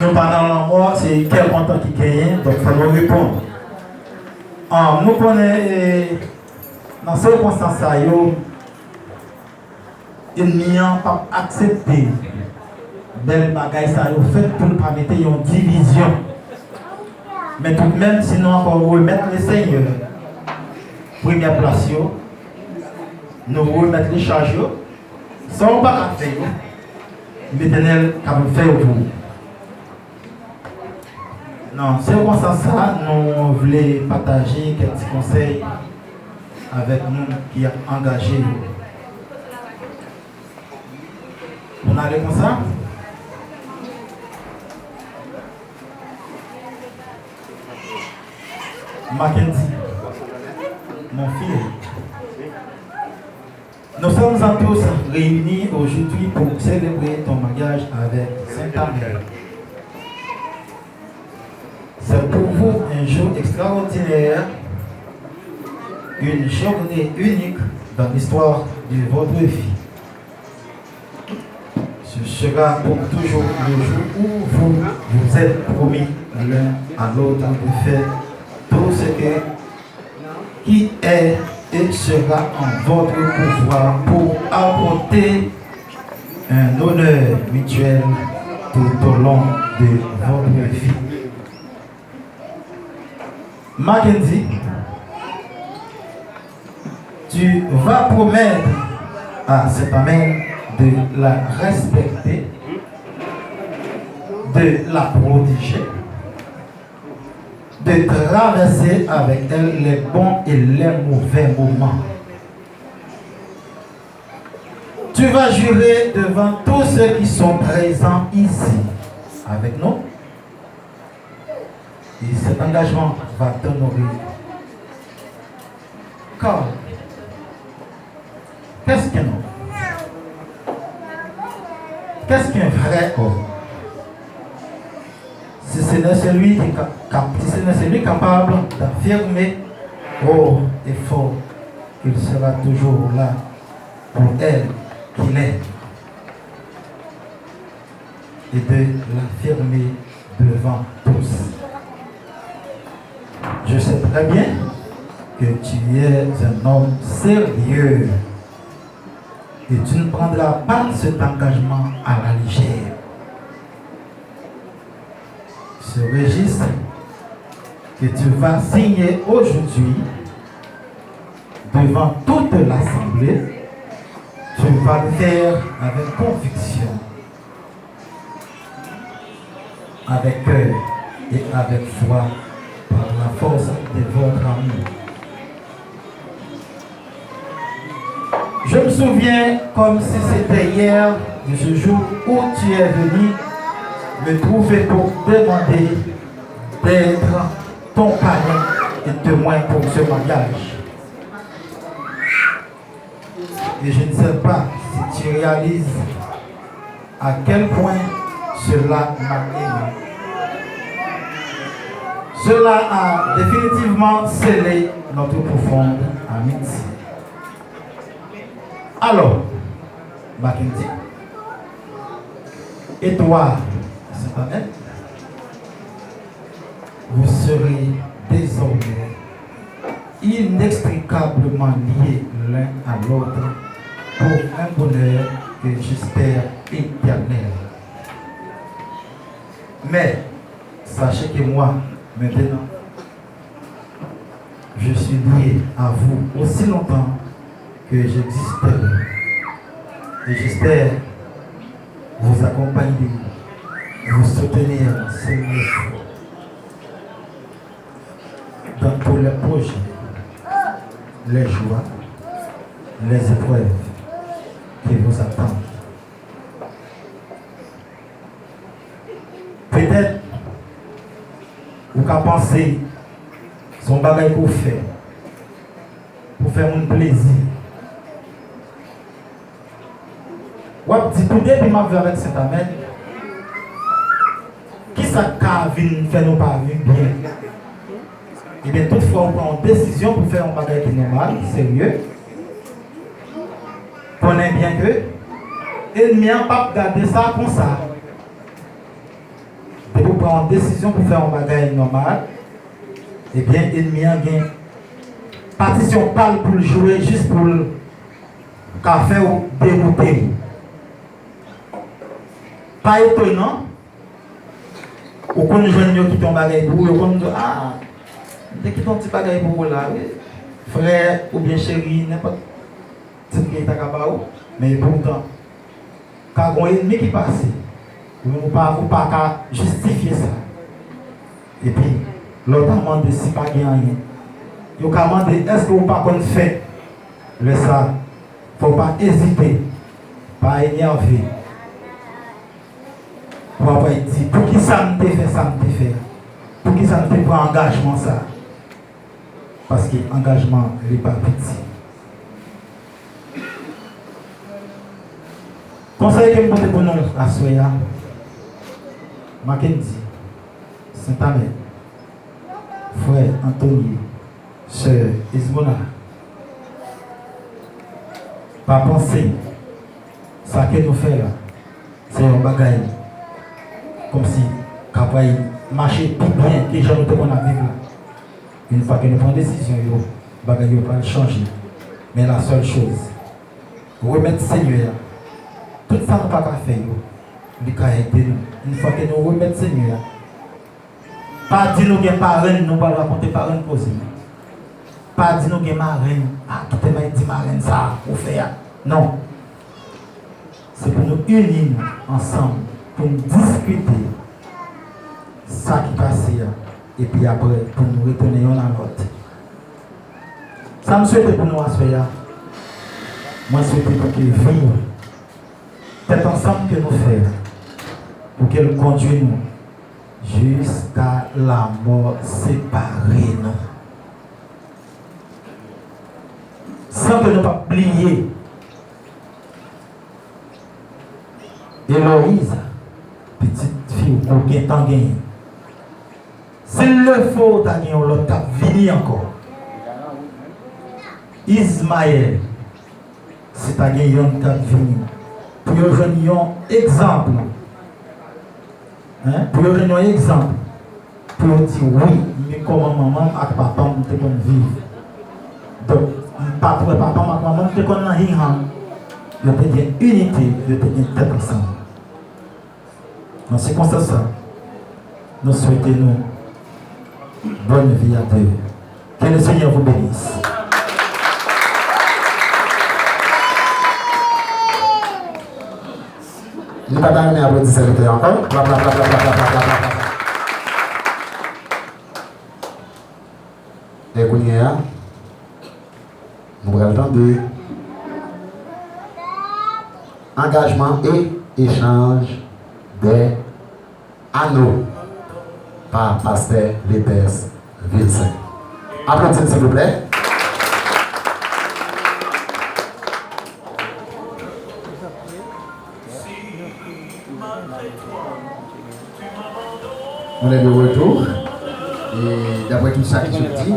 Nous pendant la mort, c'est quel content qui gagne, donc il faut nous répondre. Nous connaissons dans ces circonstances, il n'y a pas accepté belle bagaille ça fait pour ne pas mettre une division. Mais tout de même, sinon encore remettre les seigneurs, première place, nous remettre les charges, sans pas faire. L'Éternel a fait vous. Non, c'est comme ça, nous voulons partager quelques conseils avec nous qui sont engagés. On allait comme ça? Mackenzie, mon fils, nous sommes tous réunis aujourd'hui pour célébrer ton mariage avec Saint-Amel. C'est pour vous un jour extraordinaire, une journée unique dans l'histoire de votre vie. Ce sera pour toujours le jour où vous vous êtes promis l'un à l'autre de faire tout ce qui est et sera en votre pouvoir pour apporter un honneur mutuel tout au long de votre vie. Mackenzie, tu vas promettre à cette amène de la respecter, de la protéger, de traverser avec elle les bons et les mauvais moments. Tu vas jurer devant tous ceux qui sont présents ici avec nous. Et cet engagement va t'honorer. Car, qu'est-ce qu'un homme? Qu'est-ce qu'un vrai homme? Si ce n'est celui capable d'affirmer haut et fort qu'il sera toujours là pour elle qu'il est et de l'affirmer devant tous. Je sais très bien que tu es un homme sérieux et tu ne prendras pas cet engagement à la légère. Ce registre que tu vas signer aujourd'hui devant toute l'Assemblée, tu vas le faire avec conviction, avec cœur et avec foi, par la force de votre amour. Je me souviens comme si c'était hier de ce jour où tu es venu me trouver pour demander d'être ton parrain et témoin pour ce mariage. Et je ne sais pas si tu réalises à quel point cela m'a aimé. Cela a définitivement scellé notre profonde amitié. Alors, Mackenzie, et toi, Saint-Amel, vous serez désormais inextricablement liés l'un à l'autre pour un bonheur que j'espère éternel. Mais, sachez que moi, maintenant, je suis lié à vous aussi longtemps que j'existerai. Et j'espère vous accompagner, vous soutenir dans tous les projets, les joies, les épreuves qui vous attendent. Peut-être vous qu'à penser son bagage pour faire mon plaisir. Ou dit tout depuis ma vie avec Saint-Amel, qui ça vient faire nous pas bien? Et bien toutefois on prend une décision pour faire un bagage qui est normal, sérieux. Connaît bien que l'ennemi n'a pas gardé ça comme ça. prend une décision pour faire un bagage normal, eh bien, l'ennemi a gagné. Partition parle pour le jouer juste pour le faire ou dégoûter. Pas étonnant, ou quand nous jeunes qui tombent bagage pour vous, comme ah, dès qu'ils tombent petit bagage pour vous là, frère ou bien chéri, n'importe qui est à Kabao, mais pourtant, quand il y a un ennemi qui passe, vous ne pouvez pas justifier ça. Et puis, l'autre a demandé si pas rien. Il a demandé est-ce que vous ne pouvez pas faire le ça. Il ne faut pas hésiter, pas énerver. Pour avoir dit, pour qui ça me fait ça me fait. Pour qui ça me fait prendre engagement ça. Parce que l'engagement n'est pas petit. Conseil que je vais pour nous à Soya, Mackenzie, Saint-Amé, frère Anthony, sœur Ismona, pas penser, ça que nous faisons là, c'est un bagage, comme si, quand on marcher plus bien que les gens qu'on a vécu là. Une fois que nous prenons une décision, le bagage va changer. Mais la seule chose, remettre Seigneur, tout ça ne va pas faire, il va aider nous. Une fois que nous remettons Seigneur, pas dire nous que parents, nous ne raconter parents causer. Pas dire nous que marraine, ah, qui te m'a dit marraine ça, pour faire. Non. C'est pour nous unir ensemble, pour nous discuter ça qui passe et puis après, pour nous retourner l'un à l'autre. Ça me souhaite pour nous asseoir. Moi, je souhaite pour qu'ils vivent. C'est ensemble que nous faisons pour qu'elle conduise nous jusqu'à la mort séparée nous. Sans que nous pas oublier Héloïse, petite fille, ou bien tant gagné. S'il le faut, t'as gagné l'autre cap vini encore. Ismaël, si t'as gagné un cap vini. Pour que je donne un exemple. Hein? Pour que je donne un exemple. Pour dire oui, mais comment maman et papa m'ont vivre. Donc, papa et maman m'ont dit qu'on a rien. Il y a une unité, il y a une tête ensemble. Dans ces circonstances, nous souhaitons bonne vie à Dieu. Que le Seigneur vous bénisse. Nous pas donner applaudissements encore. Et nous allons entendre engagement et échange des anneaux par pasteur Lépès Vilsain. Applaudissez s'il vous plaît. On est de retour et d'après tout ça qui se dit,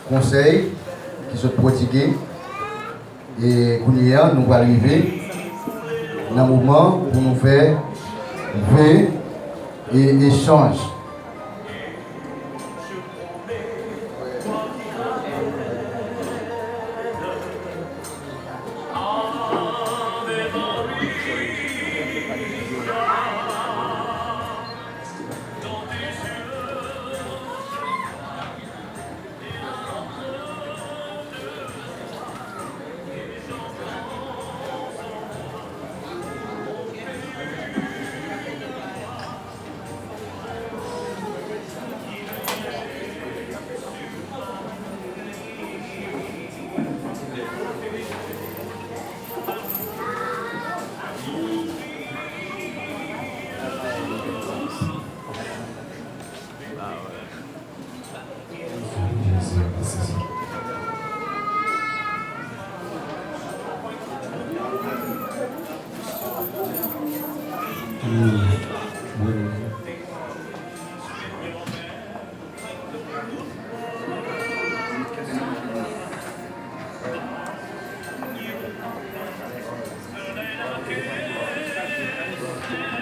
conseil qui se prodigué et qu'on nous va arriver dans un moment pour nous faire veiller et échange.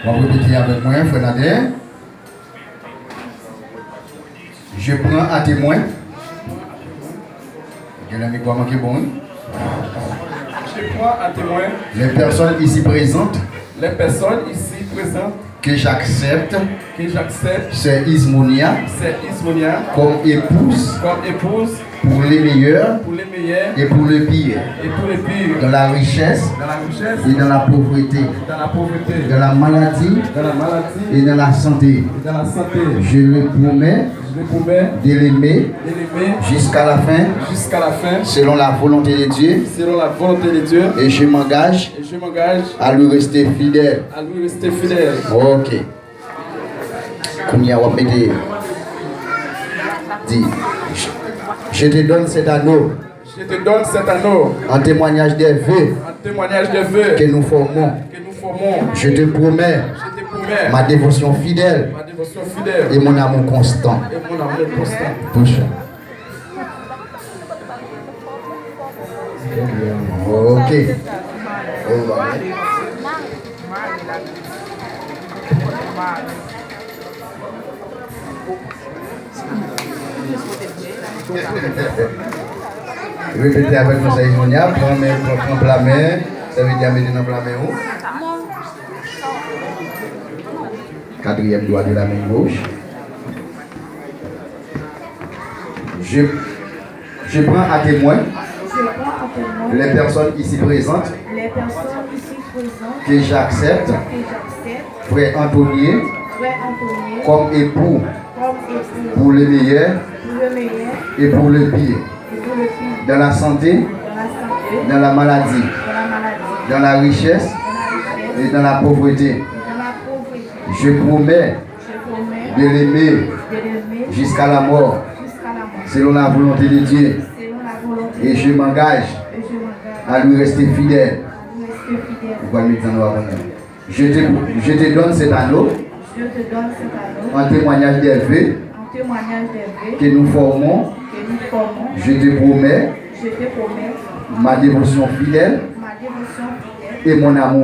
On va répéter avec moi, frère Nader. Je prends à témoin. Je prends à témoin les personnes ici présentes que j'accepte c'est Ismonia comme épouse pour les meilleurs et pour le pire, dans la richesse et dans la pauvreté, dans la maladie et dans la santé. Je le promets de l'aimer jusqu'à la fin, selon la volonté de Dieu, et je m'engage à lui rester fidèle. Ok. Dis, je te donne cet anneau. En témoignage des vœux que nous formons. Je te promets ma dévotion fidèle et mon amour constant. Prochain. Ok. Répétez avec nous, ça Ismonia. Prends la main. Ça veut dire mettre dans la main où? Quatrième doigt de la main gauche. Je prends à témoin les personnes ici présentes que j'accepte, frère Anthony, comme époux pour le meilleur et pour le pire, dans la santé, dans la maladie, dans la richesse et dans la pauvreté. Je promets de l'aimer jusqu'à la mort, selon la volonté de Dieu, et je m'engage à lui rester fidèle. Je te donne cet anneau en témoignage des vœux que nous formons. Je te promets ma dévotion fidèle et mon amour